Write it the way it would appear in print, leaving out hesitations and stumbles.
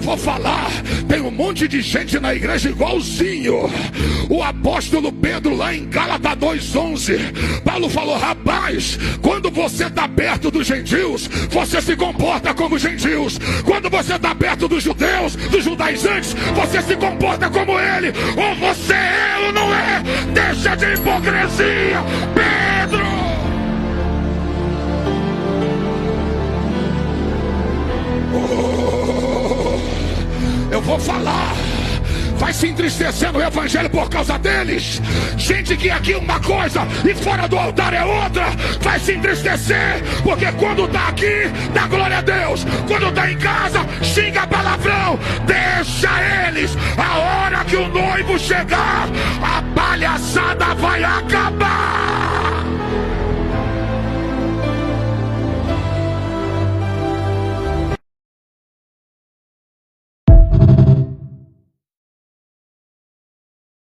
vou falar, tem um monte de gente na igreja igualzinho o apóstolo Pedro lá em Gálatas 2:11. Paulo falou: rapaz, quando você está perto dos gentios, você se comporta como gentios. Quando você está perto dos judeus, dos judaizantes, você se comporta como ele. Ou você é ou não é. Deixa de hipocrisia, Pedro. Eu vou falar. Vai se entristecer no evangelho por causa deles. Gente que aqui é uma coisa e fora do altar é outra. Vai se entristecer, porque quando tá aqui, dá glória a Deus. Quando tá em casa, xinga palavrão. Deixa eles. A hora que o noivo chegar, a palhaçada vai acabar.